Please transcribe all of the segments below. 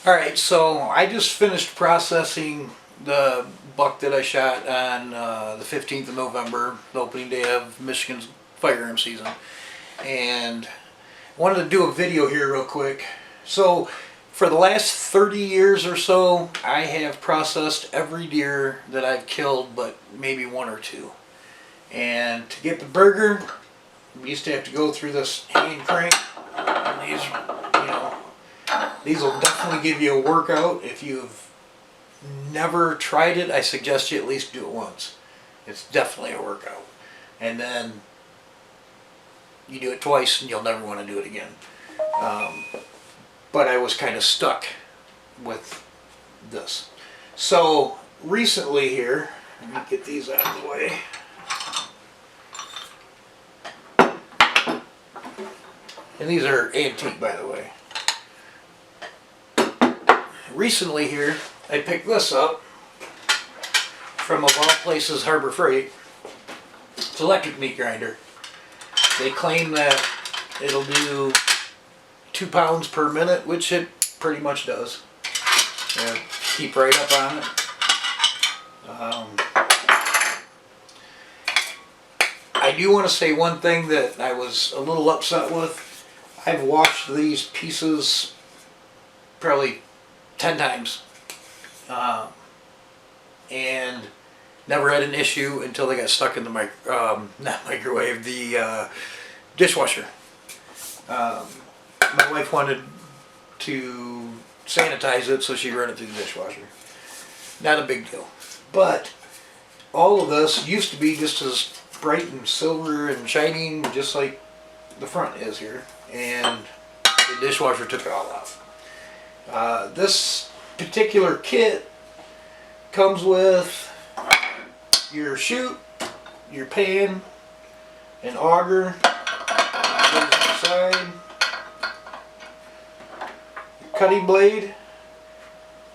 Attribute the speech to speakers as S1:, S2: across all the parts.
S1: Alright, so I just finished processing the buck that I shot on the 15th of November, the opening day of Michigan's firearm season. And I wanted to do a video here real quick. So, for the last 30 years or so, I have processed every deer that I've killed, but maybe one or two. And to get the burger, we used to have to go through this hand crank. And these, these will definitely give you a workout. If you've never tried it, I suggest you at least do it once. It's definitely a workout. And then you do it twice and you'll never want to do it again. But I was kind of stuck with this. So recently here, let me get these out of the way. And these are antique, by the way. Recently here, I picked this up from, of all places, Harbor Freight. It's an electric meat grinder. They claim that it'll do 2 pounds per minute, which it pretty much does. Yeah, keep right up on it. I do want to say one thing that I was a little upset with. I've washed these pieces probably 10 times and never had an issue until they got stuck in the the dishwasher. My wife wanted to sanitize it, so she ran it through the dishwasher. Not a big deal. But all of this used to be just as bright and silver and shining, just like the front is here, and the dishwasher took it all out. This particular kit comes with your chute, your pan, an auger, goes inside, your cutting blade,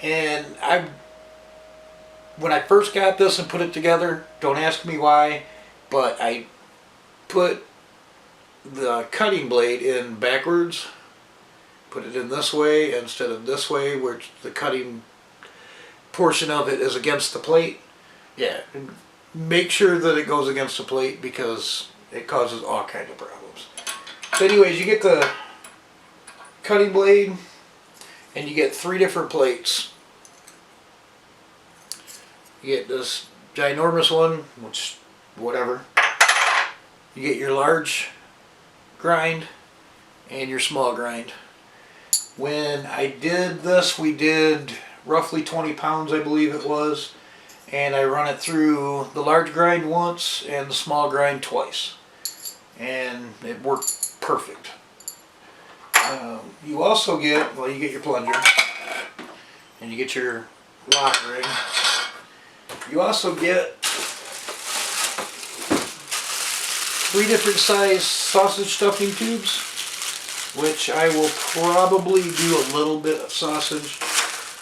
S1: and when I first got this and put it together, don't ask me why, but I put the cutting blade in backwards. Put it in this way instead of this way, where the cutting portion of it is against the plate. Yeah, make sure that it goes against the plate because it causes all kinds of problems. So anyways, you get the cutting blade and you get 3 different plates. You get this ginormous one, which, whatever. You get your large grind and your small grind. When I did this, we did roughly 20 pounds, I believe it was, and I run it through the large grind once and the small grind twice, and it worked perfect. You also get, well, you get your plunger, and you get your lock ring. You also get 3 different size sausage stuffing tubes, which I will probably do a little bit of sausage.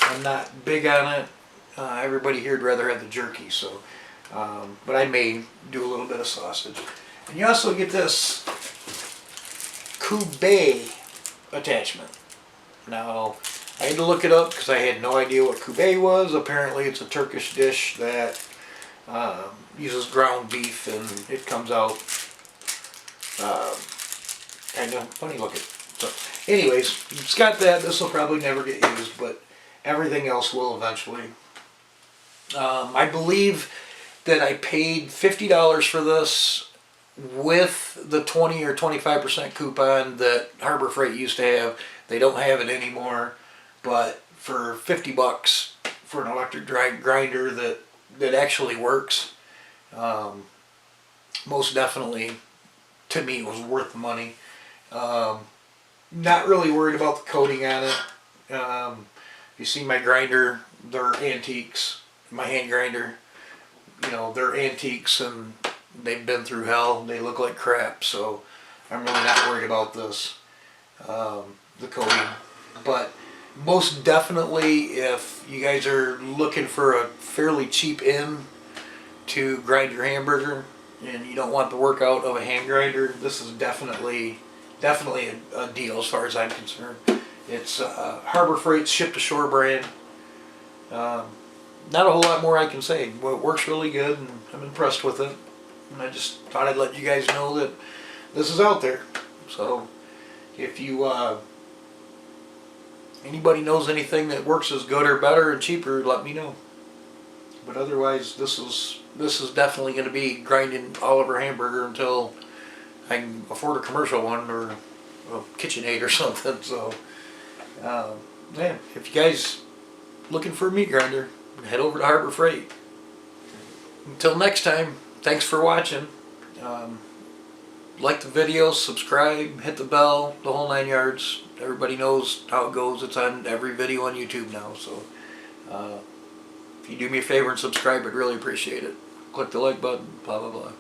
S1: I'm not big on it. Everybody here would rather have the jerky, so but I may do a little bit of sausage. And you also get this Koubay attachment. Now, I had to look it up because I had no idea what Koubay was. Apparently it's a Turkish dish that uses ground beef, and it comes out kind of funny looking. So, anyways, it's got that. This will probably never get used, but everything else will eventually. I believe that I paid $50 for this with the 20 or 25% coupon that Harbor Freight used to have. They don't have it anymore, but for 50 bucks for an electric grinder that actually works, most definitely, to me, it was worth the money. Not really worried about the coating on it. You see my grinder, they're antiques. My hand grinder, they're antiques and they've been through hell. They look like crap, so I'm really not worried about this, the coating. But most definitely, if you guys are looking for a fairly cheap in to grind your hamburger and you don't want the workout of a hand grinder, this is definitely a deal as far as I'm concerned. It's Harbor Freight's ship-to-shore brand. Not a whole lot more I can say. Well, it works really good, and I'm impressed with it. And I just thought I'd let you guys know that this is out there. So, if you anybody knows anything that works as good or better and cheaper, let me know. But otherwise, this is definitely going to be grinding Oliver hamburger until I can afford a commercial one or a KitchenAid or something. So, yeah, if you guys looking for a meat grinder, head over to Harbor Freight. Until next time, thanks for watching. Like the video, subscribe, hit the bell, the whole 9 yards. Everybody knows how it goes. It's on every video on YouTube now. So if you do me a favor and subscribe, I'd really appreciate it. Click the like button, blah, blah, blah.